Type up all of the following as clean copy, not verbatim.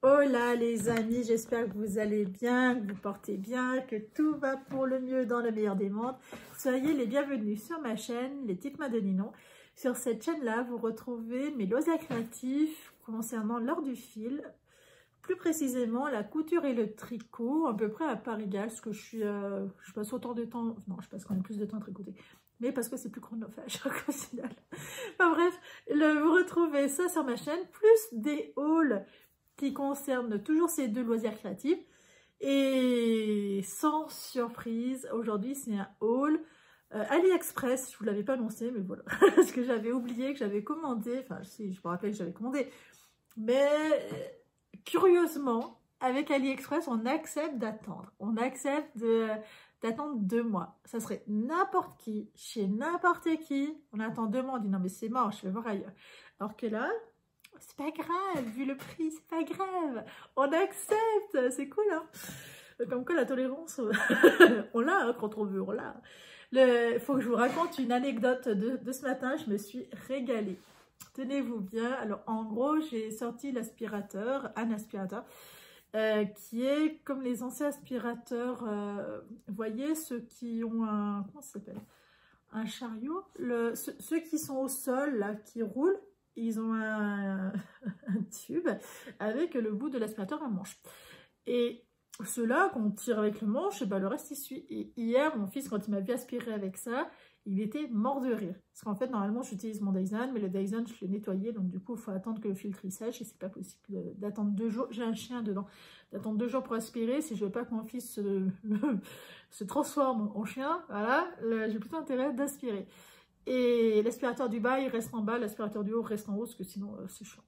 Hola les amis, j'espère que vous allez bien, que vous portez bien, que tout va pour le mieux dans le meilleur des mondes. Soyez les bienvenus sur ma chaîne, les petites mains de Ninon. Sur cette chaîne-là, vous retrouvez mes loisirs créatifs concernant l'art du fil, plus précisément la couture et le tricot, à peu près à part égale, parce que je passe autant de temps, non, je passe quand même plus de temps à tricoter, mais parce que c'est plus chronophage au final. Enfin bref, vous retrouvez ça sur ma chaîne, plus des hauls qui concernent toujours ces deux loisirs créatifs. Et sans surprise, aujourd'hui c'est un haul AliExpress. Je ne vous l'avais pas annoncé, mais voilà, parce que j'avais oublié que j'avais commandé, enfin si, je me rappelle que j'avais commandé, mais curieusement, avec AliExpress, on accepte d'attendre. On accepte d'attendre 2 mois. Ça serait n'importe qui, chez n'importe qui. On attend 2 mois, on dit non mais c'est mort, je vais voir ailleurs. Alors que là, c'est pas grave, vu le prix, c'est pas grave. On accepte, c'est cool, hein. Comme quoi la tolérance, on l'a, hein, quand on veut, on l'a. Il faut que je vous raconte une anecdote de ce matin, je me suis régalée. Tenez-vous bien, alors en gros, j'ai sorti l'aspirateur, un aspirateur, qui est comme les anciens aspirateurs, vous voyez, ceux qui ont un, comment ça s'appelle, un chariot, ceux qui sont au sol, là, qui roulent, ils ont un tube avec le bout de l'aspirateur à manche. Et ceux-là, quand on tire avec le manche, et ben, le reste il suit. Et hier, mon fils, quand il m'a vu aspirer avec ça, il était mort de rire. Parce qu'en fait, normalement, j'utilise mon Dyson, mais le Dyson, je l'ai nettoyé. Donc, du coup, il faut attendre que le filtre il sèche. Et c'est pas possible d'attendre 2 jours. J'ai un chien dedans. D'attendre 2 jours pour aspirer. Si je veux pas que mon fils se transforme en chien, voilà, j'ai plutôt intérêt d'aspirer. Et l'aspirateur du bas, il reste en bas. L'aspirateur du haut reste en haut, parce que sinon, c'est chiant.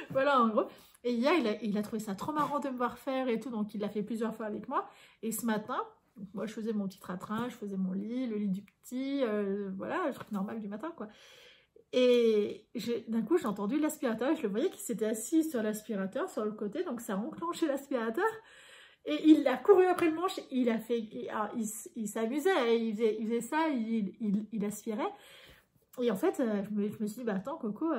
Voilà, en gros. Et hier, il a trouvé ça trop marrant de me voir faire et tout. Donc, il l'a fait plusieurs fois avec moi. Et ce matin... Donc moi, je faisais mon petit train-train, je faisais mon lit, le lit du petit, voilà, le truc normal du matin, quoi. Et d'un coup, j'ai entendu l'aspirateur, je le voyais qu'il s'était assis sur l'aspirateur, sur le côté, donc ça a enclenché l'aspirateur. Et il a couru après le manche, il s'amusait, hein, il faisait ça, il aspirait. Et en fait, je me suis dit, bah attends, Coco,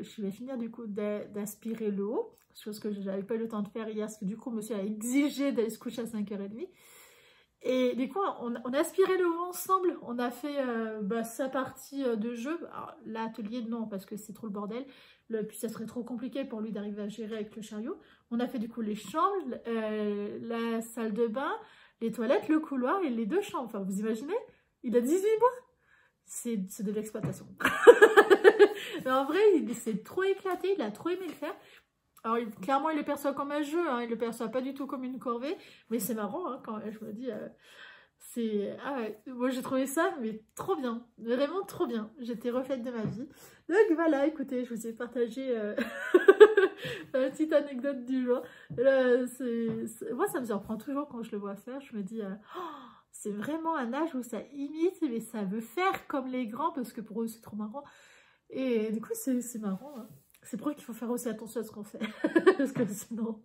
je vais finir du coup d'aspirer le haut, chose que je n'avais pas eu le temps de faire hier, parce que du coup, monsieur a exigé d'aller se coucher à 5h30. Et du coup, on a aspiré le haut ensemble. On a fait sa partie de jeu. L'atelier, non, parce que c'est trop le bordel. Puis ça serait trop compliqué pour lui d'arriver à gérer avec le chariot. On a fait du coup les chambres, la salle de bain, les toilettes, le couloir et les 2 chambres. Enfin, vous imaginez? Il a 18 mois. C'est de l'exploitation. En vrai, il s'est trop éclaté. Il a trop aimé le faire. Alors, clairement, il le perçoit comme un jeu, hein, il le perçoit pas du tout comme une corvée, mais c'est marrant, hein, quand je me dis, ah ouais, moi j'ai trouvé ça, mais trop bien, vraiment trop bien, j'étais refaite de ma vie. Donc voilà, écoutez, je vous ai partagé une petite anecdote du jour. Là, moi, ça me surprend toujours quand je le vois faire, je me dis, c'est vraiment un âge où ça imite, mais ça veut faire comme les grands, parce que pour eux, c'est trop marrant. Et du coup, c'est marrant, hein. C'est pour ça qu'il faut faire aussi attention à ce qu'on fait. Parce que sinon,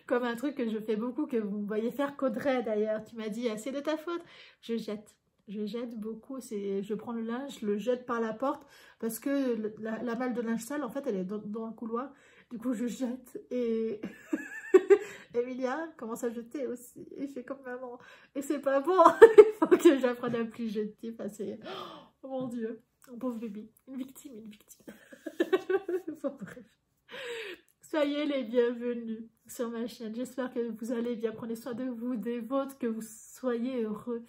comme un truc que je fais beaucoup, que vous me voyez faire qu'Audrey d'ailleurs, tu m'as dit, c'est de ta faute. Je jette. Je jette beaucoup. Je prends le linge, je le jette par la porte. Parce que la malle de linge sale, en fait, elle est dans le couloir. Du coup, je jette. Et Emilia commence à jeter aussi. Et je fais comme maman. Et c'est pas bon. Il faut que j'apprenne à plus jeter. Enfin, oh mon Dieu. Un pauvre bébé. Une victime, une victime. Bon, bref. Soyez les bienvenus sur ma chaîne. J'espère que vous allez bien. Prenez soin de vous, des vôtres, que vous soyez heureux.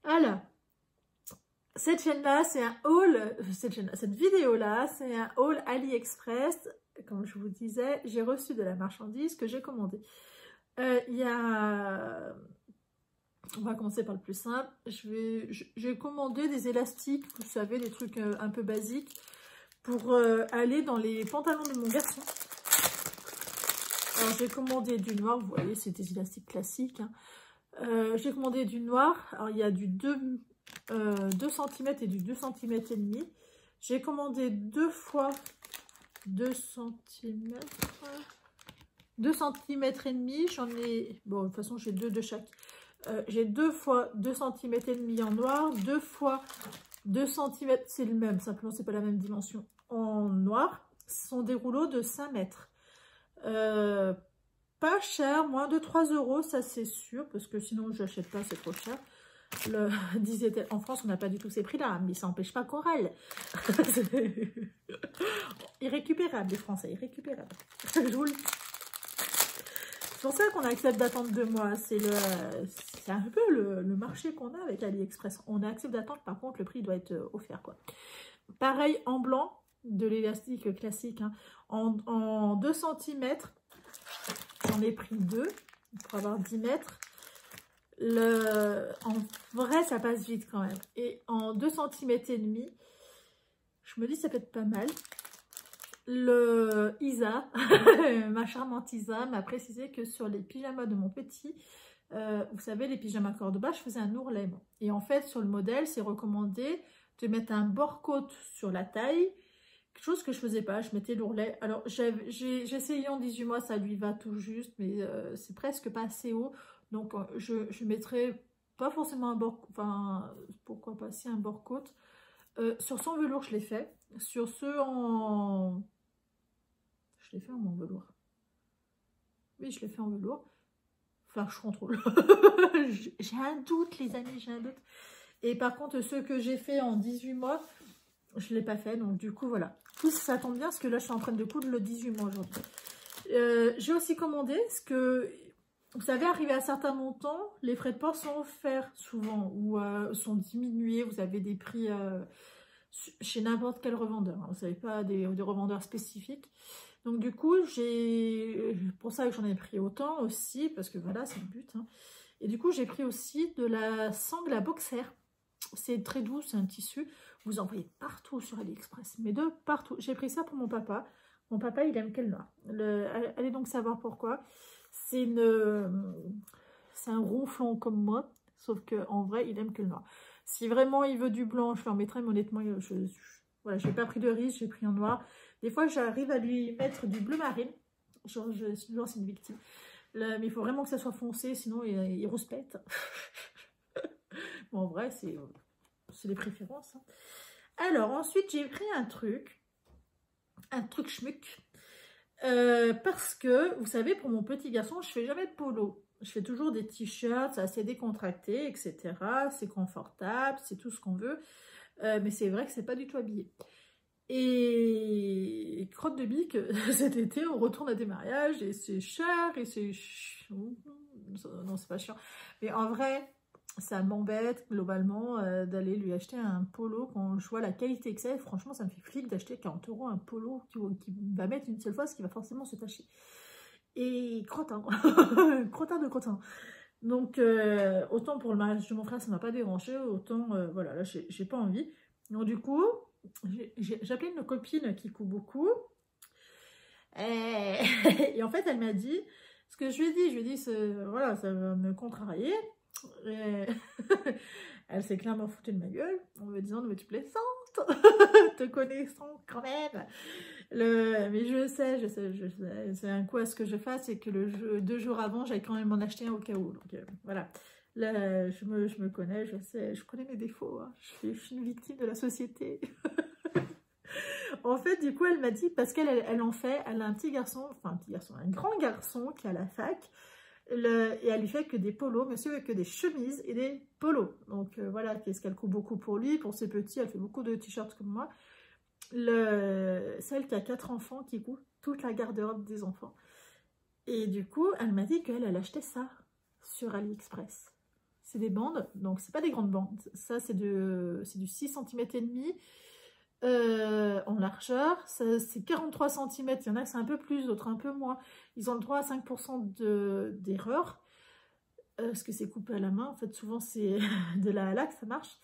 Alors, cette chaîne-là, c'est un haul. Cette vidéo-là, c'est un haul AliExpress. Comme je vous disais, j'ai reçu de la marchandise que j'ai commandée. Il y a... On va commencer par le plus simple. J'ai commandé des élastiques, vous savez, des trucs un peu basiques, pour aller dans les pantalons de mon garçon. Alors j'ai commandé du noir, vous voyez, c'est des élastiques classiques, hein. J'ai commandé du noir, alors il y a du 2 cm et du 2 cm et demi. J'ai commandé 2 fois 2 cm. 2 cm et demi, j'en ai... Bon, de toute façon, j'ai 2 de chaque. J'ai 2 fois 2 cm et demi en noir, 2 fois 2 cm, c'est le même, simplement, c'est pas la même dimension, en noir. Ce sont des rouleaux de 5 mètres. Pas cher, moins de 3 €, ça c'est sûr, parce que sinon je n'achète pas, c'est trop cher. En France, on n'a pas du tout ces prix-là, mais ça n'empêche pas qu'on râle. Irrécupérable, les Français, irrécupérable. Je vous le dis. C'est pour ça qu'on accepte d'attendre 2 mois. C'est un peu le marché qu'on a avec AliExpress. On accepte d'attendre, par contre, le prix doit être offert, quoi. Pareil, en blanc, de l'élastique classique, hein, en 2 cm, j'en ai pris 2 pour avoir 10 mètres. En vrai, ça passe vite quand même. Et en 2 cm et demi, je me dis ça peut être pas mal. Isa, ma charmante Isa, m'a précisé que sur les pyjamas de mon petit, vous savez, les pyjamas cordoba, je faisais un ourlet. Et en fait, sur le modèle, c'est recommandé de mettre un bord-côte sur la taille, quelque chose que je faisais pas, je mettais l'ourlet. Alors, j'ai essayé en 18 mois, ça lui va tout juste, mais c'est presque pas assez haut. Donc, je mettrai pas forcément un bord, enfin, pourquoi pas, si un bord-côte. Sur son velours, je l'ai fait. Sur ceux en... Je l'ai fait en velours. Oui, je l'ai fait en velours. Enfin, je contrôle. J'ai un doute, les amis, j'ai un doute. Et par contre, ceux que j'ai fait en 18 mois, je ne l'ai pas fait. Donc, du coup, voilà. Tout ça tombe bien, parce que là, je suis en train de coudre le 18 mois aujourd'hui. J'ai aussi commandé, parce que, vous savez, arrivé à certains montants, les frais de port sont offerts souvent, ou sont diminués. Vous avez des prix chez n'importe quel revendeur. Hein. Vous savez pas, des revendeurs spécifiques. Donc, du coup, pour ça que j'en ai pris autant aussi, parce que voilà, c'est le but. Hein. Et du coup, j'ai pris aussi de la sangle à boxer. C'est très doux, c'est un tissu. Vous en voyez partout sur AliExpress, mais de partout. J'ai pris ça pour mon papa. Mon papa, il aime quel noir. Allez donc savoir pourquoi. C'est un ronflon comme moi, sauf qu'en vrai, il aime que le noir. Si vraiment il veut du blanc, je lui en mettrai, mais honnêtement, voilà, je n'ai pas pris de risque, j'ai pris en noir. Des fois, j'arrive à lui mettre du bleu marine. Genre, c'est une victime. Mais il faut vraiment que ça soit foncé, sinon il rouspète. Bon, en vrai, c'est des préférences. Hein. Alors, ensuite, j'ai pris un truc schmuck. Parce que, vous savez, pour mon petit garçon, je fais jamais de polo. Je fais toujours des t-shirts, assez décontractés, etc. C'est confortable, c'est tout ce qu'on veut. Mais c'est vrai que c'est pas du tout habillé. Et crotte de bique, cet été, on retourne à des mariages et c'est cher et c'est... Non, c'est pas chiant. Mais en vrai, ça m'embête globalement d'aller lui acheter un polo quand je vois la qualité que c'est. Franchement, ça me fait flip d'acheter 40 € un polo qui va mettre une seule fois, ce qui va forcément se tacher. Et crottin, crottin de crottin. Donc, autant pour le mariage de mon frère, ça m'a pas dérangé, autant, voilà, là, j'ai pas envie. Donc, du coup, j'ai appelé une copine qui coud beaucoup. Et en fait, elle m'a dit, ce que je lui ai dit, voilà, ça va me contrarier. Et elle s'est clairement foutue de ma gueule en me disant, mais tu plaisantes, te connaissant quand même. Mais je sais. C'est un coup à ce que je fasse, et que 2 jours avant, j'avais quand même en acheté un au cas où. Donc voilà. Là, je me connais, je sais, je connais mes défauts. Hein. Je suis une victime de la société. En fait, du coup, elle m'a dit, parce qu'elle elle a un petit garçon, enfin un grand garçon qui est à la fac, et elle lui fait que des polos, monsieur, que des chemises et des polos. Donc voilà, qu'est-ce qu'elle coud beaucoup pour lui, pour ses petits, elle fait beaucoup de t-shirts comme moi. Celle qui a 4 enfants, qui coud toute la garde-robe des enfants. Et du coup, elle m'a dit qu'elle achetait ça sur AliExpress. C'est des bandes, donc c'est pas des grandes bandes. Ça, c'est du 6 cm et demi en largeur. C'est 43 cm. Il y en a que c'est un peu plus, d'autres un peu moins. Ils ont le droit à 5% d'erreur. Parce que c'est coupé à la main. En fait, souvent, c'est de la laque, ça marche.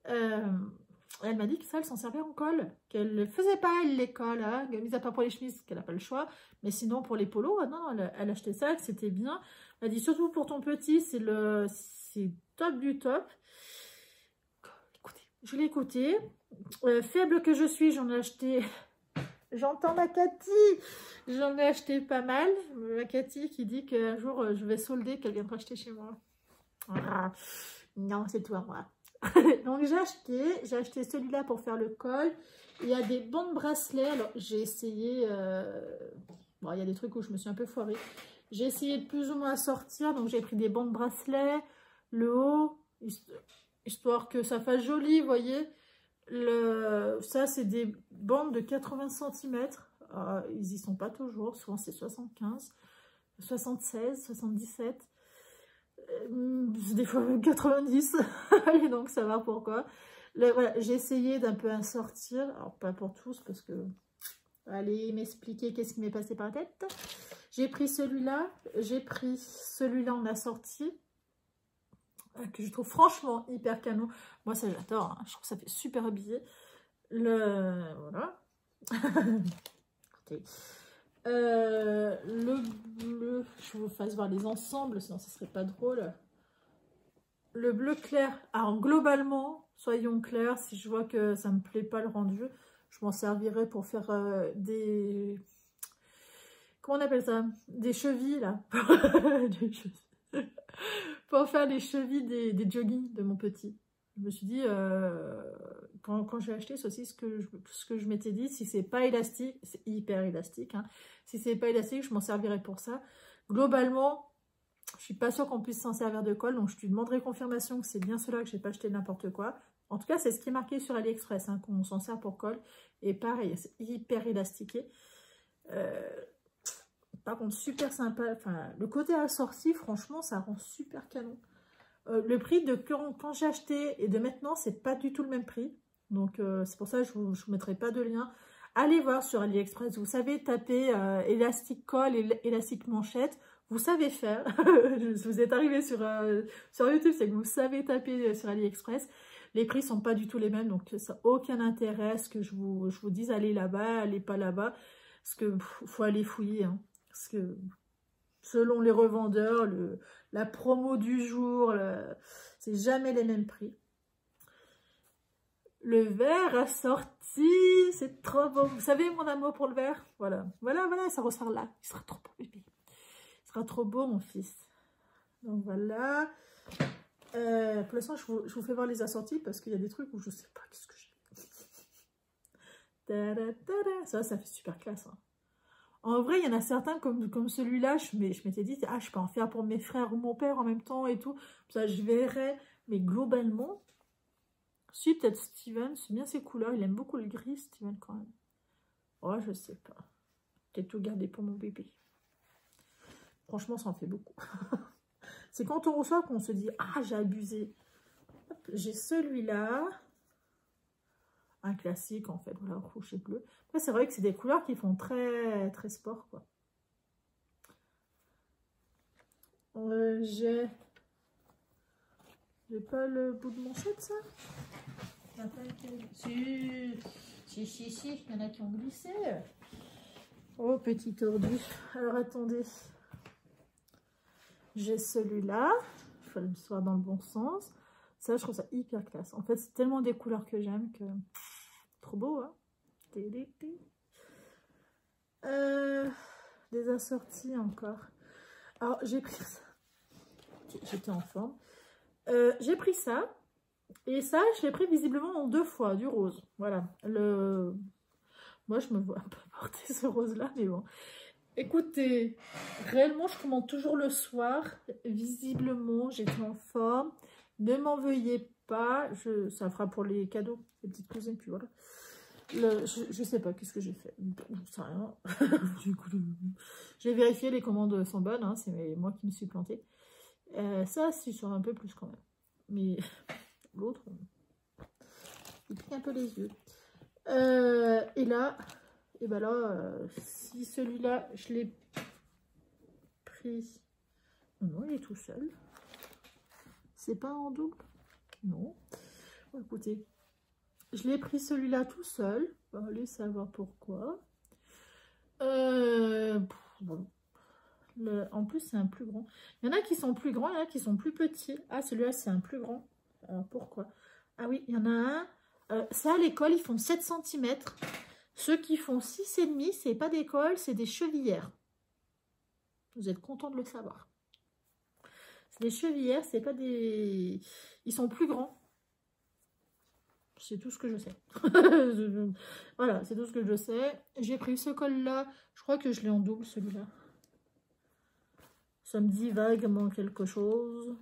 Elle m'a dit que ça, elle s'en servait en colle. Qu'elle ne faisait pas, elle, les colles, hein, mis à part pour les chemises, qu'elle n'a pas le choix. Mais sinon, pour les polos, non, elle achetait ça, que c'était bien. Elle dit, surtout pour ton petit, c'est top du top. Écoutez, je l'ai écouté. Faible que je suis, j'en ai acheté... J'entends ma Cathy. J'en ai acheté pas mal. Ma Cathy qui dit qu'un jour, je vais solder, qu'elle viendra acheter chez moi. Ah, non, c'est toi, moi. Donc j'ai acheté celui-là pour faire le col. Il y a des bandes bracelets. Alors j'ai essayé, bon, il y a des trucs où je me suis un peu foirée. J'ai essayé de plus ou moins sortir, donc j'ai pris des bandes bracelets, le haut, histoire que ça fasse joli, vous voyez. Ça c'est des bandes de 80 cm. Ils y sont pas toujours, souvent c'est 75, 76, 77. Des fois même 90, et donc ça va pourquoi. Voilà, j'ai essayé d'un peu en sortir, alors pas pour tous parce que allez m'expliquer qu'est-ce qui m'est passé par la tête. J'ai pris celui-là en assorti, que je trouve franchement hyper canon. Moi ça j'adore, hein. Je trouve que ça fait super habillé. Voilà. Okay. Le bleu, je vous fasse voir les ensembles, sinon ce serait pas drôle. Le bleu clair, alors globalement, soyons clairs, si je vois que ça me plaît pas le rendu, je m'en servirai pour faire des... Comment on appelle ça? Des chevilles, là. Pour faire les chevilles des joggings de mon petit. Je me suis dit, quand j'ai acheté ceci, ce que je m'étais dit, si c'est pas élastique, c'est hyper élastique, hein. Si c'est pas élastique, je m'en servirai pour ça. Globalement, je suis pas sûre qu'on puisse s'en servir de colle, donc je te demanderai confirmation que c'est bien cela, que j'ai pas acheté n'importe quoi. En tout cas, c'est ce qui est marqué sur AliExpress, hein, qu'on s'en sert pour colle. Et pareil, c'est hyper élastiqué. Par contre, super sympa. Enfin, le côté assorti, franchement, ça rend super canon. Le prix de quand j'ai acheté et de maintenant, c'est pas du tout le même prix. Donc, c'est pour ça que je vous mettrai pas de lien. Allez voir sur AliExpress. Vous savez taper élastique colle et élastique manchette. Vous savez faire. Vous êtes arrivé sur YouTube, c'est que vous savez taper sur AliExpress. Les prix sont pas du tout les mêmes, donc ça n'a aucun intérêt à ce que je vous dise allez là-bas, allez pas là-bas. Parce que faut aller fouiller. Hein. Parce que selon les revendeurs, la promo du jour, c'est jamais les mêmes prix. Le verre assorti, c'est trop beau. Vous savez mon amour pour le verre? Voilà, voilà, voilà, ça ressort là. Il sera trop beau, bébé. Il sera trop beau, mon fils. Donc voilà. Pour l'instant, je vous fais voir les assortis parce qu'il y a des trucs où je sais pas qu'est-ce que j'ai. Ça fait super classe. Hein. En vrai, il y en a certains comme celui-là, je m'étais dit, ah, je peux en faire pour mes frères ou mon père en même temps et tout. Ça, je verrai. Mais globalement, si, peut-être Steven, c'est bien ses couleurs. Il aime beaucoup le gris, Steven, quand même. Oh, je sais pas. Peut-être tout garder pour mon bébé. Franchement, ça en fait beaucoup. C'est quand on reçoit qu'on se dit, ah, j'ai abusé. J'ai celui-là. Un classique, en fait. Voilà, rouge et bleu. Après, c'est vrai que c'est des couleurs qui font très, très sport, quoi. J'ai pas le bout de manchette, ça? Si, il y en a qui ont glissé. Oh, petit tordu. Alors, attendez. J'ai celui-là. Il faut le voir dans le bon sens. Ça, je trouve ça hyper classe. En fait, c'est tellement des couleurs que j'aime que... Trop beau, hein? Des assortis encore. Alors, j'ai pris ça. J'étais en forme. J'ai pris ça. Et ça, je l'ai pris visiblement en 2 fois, du rose. Voilà. Moi, je me vois un peu porter ce rose-là, mais bon. Écoutez, réellement, je commande toujours le soir. Visiblement, j'étais en forme. Ne m'en veuillez pas. Ça fera pour les cadeaux, les petites cousines, puis voilà. Je sais pas, qu'est-ce que j'ai fait? Je sais rien. J'ai vérifié, les commandes sont bonnes. Hein, c'est moi qui me suis plantée. Ça, c'est sur un peu plus quand même. Mais l'autre, il pique un peu les yeux. Et là, et ben là, si celui-là, je l'ai pris... Non, il est tout seul. C'est pas en double? Non. Bon, écoutez, je l'ai pris celui-là tout seul. On va aller savoir pourquoi. Bon. En plus, c'est un plus grand. Il y en a qui sont plus grands, il y en a qui sont plus petits. Ah, celui-là, c'est un plus grand. Alors, pourquoi? Ah oui, il y en a un. Ça, à l'école, ils font 7 cm. Ceux qui font 6,5, c'est pas des cols, c'est des chevillères. Vous êtes content de le savoir. C'est des chevillères, c'est pas des... Ils sont plus grands. c'est tout ce que je sais. Voilà, c'est tout ce que je sais. J'ai pris ce col-là. Je crois que je l'ai en double, celui-là. Ça me dit vaguement quelque chose.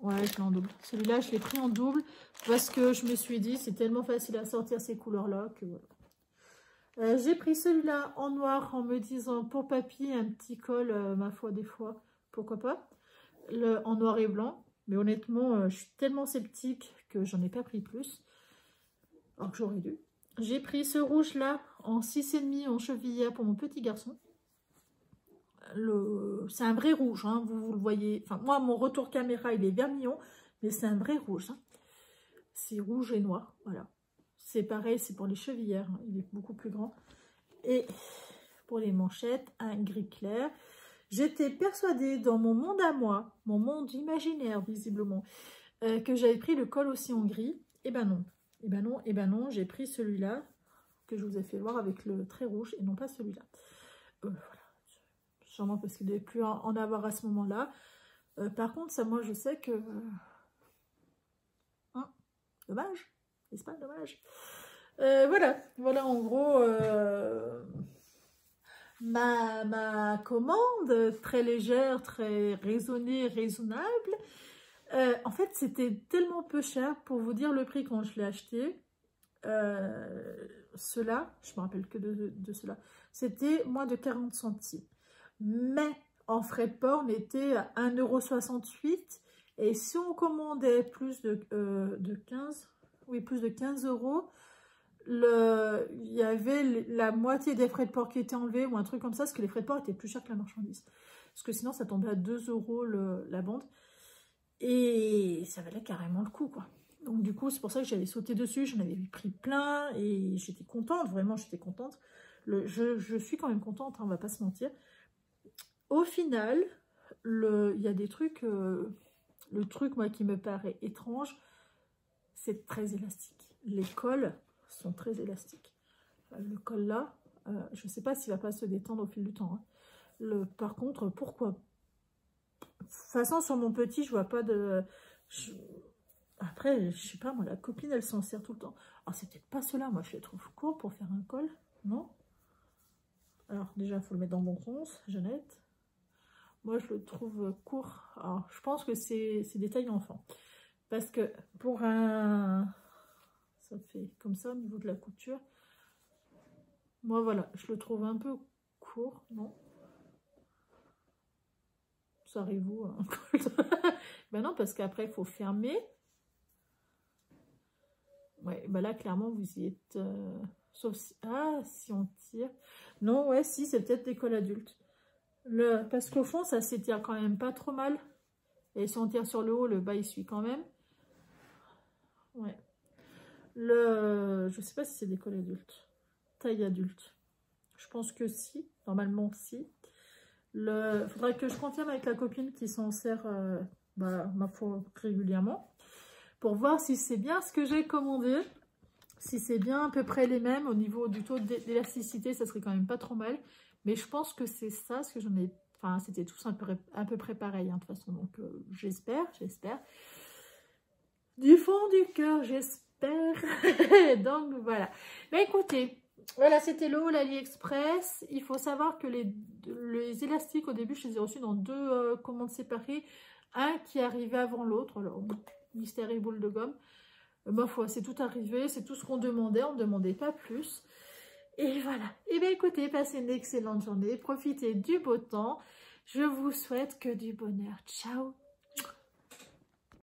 Ouais, je l'ai en double. Celui-là, je l'ai pris en double parce que je me suis dit, c'est tellement facile à sortir ces couleurs-là que voilà. J'ai pris celui-là en noir en me disant, pour papy, un petit col, ma foi, des fois, pourquoi pas. En noir et blanc. Mais honnêtement, je suis tellement sceptique que j'en ai pas pris plus. Alors que j'aurais dû. J'ai pris ce rouge-là en 6,5 en chevillère pour mon petit garçon. C'est un vrai rouge, hein, vous le voyez. Enfin, moi, mon retour caméra, il est vermillon, mais c'est un vrai rouge. Hein. C'est rouge et noir, voilà. C'est pareil, c'est pour les chevillères. Hein, il est beaucoup plus grand. Et pour les manchettes, un gris clair. J'étais persuadée dans mon monde à moi, mon monde imaginaire, visiblement, que j'avais pris le col aussi en gris. Et ben non. Et ben non, et ben non, j'ai pris celui-là que je vous ai fait voir avec le trait rouge et non pas celui-là. Voilà. Sûrement parce qu'il ne devait plus en avoir à ce moment-là. Par contre, ça, moi, je sais que... Hein, dommage, n'est-ce pas dommage? Voilà, en gros, ma commande, très légère, très raisonnée, raisonnable. En fait, c'était tellement peu cher, pour vous dire le prix quand je l'ai acheté. Cela, je me rappelle que de cela, c'était moins de 40 centimes. Mais en frais de port, on était à 1,68 €. Et si on commandait plus de 15 €, il y avait la moitié des frais de port qui étaient enlevés ou un truc comme ça, parce que les frais de port étaient plus chers que la marchandise. Parce que sinon, ça tombait à 2 € la bande. Et ça valait carrément le coup, quoi. Donc du coup, c'est pour ça que j'avais sauté dessus, j'en avais pris plein et j'étais contente, vraiment j'étais contente. Je suis quand même contente, hein, on va pas se mentir. Au final, il y a des trucs, le truc moi qui me paraît étrange, c'est très élastique. Les cols sont très élastiques. Le col là, je ne sais pas s'il va pas se détendre au fil du temps. Hein. Par contre, pourquoi? De toute façon, sur mon petit, je vois pas de... Après, je sais pas, moi, la copine, elle s'en sert tout le temps. Alors, c'est peut-être pas cela, moi, je les trouve courts pour faire un col, non? Alors, déjà, il faut le mettre dans le bon sens, Jeannette. Moi, je le trouve court. Alors, je pense que c'est des tailles enfants. Parce que pour un... Ça fait comme ça au niveau de la couture. Moi, voilà, je le trouve un peu court, non? Ça arrive où, hein? Ben non, parce qu'après, il faut fermer. Ouais, ben là, clairement, vous y êtes... Sauf si... Ah, si on tire... Non, ouais, si, c'est peut-être des cols adultes. Parce qu'au fond, ça s'étire quand même pas trop mal. Et si on tire sur le haut, le bas, il suit quand même. Ouais. Je sais pas si c'est des cols adultes. Taille adulte. Je pense que si. Normalement, si. Faudrait que je confirme avec la copine qui s'en sert, ma foi, régulièrement. Pour voir si c'est bien ce que j'ai commandé. Si c'est bien à peu près les mêmes. Au niveau du taux d'élasticité, ça serait quand même pas trop mal. Mais je pense que c'est ça, parce que j'en ai... Enfin, c'était tous à peu près pareil, hein, de toute façon. Donc, j'espère. Du fond du cœur, j'espère. Donc, voilà. Mais écoutez, voilà, c'était le haul AliExpress. Il faut savoir que les élastiques, au début, je les ai reçus dans 2 commandes séparées. Un qui arrivait avant l'autre. Alors, mystère et boule de gomme. Ma foi, c'est tout arrivé. C'est tout ce qu'on demandait. On ne demandait pas plus. Et voilà. Et bien écoutez, passez une excellente journée. Profitez du beau temps. Je vous souhaite que du bonheur. Ciao.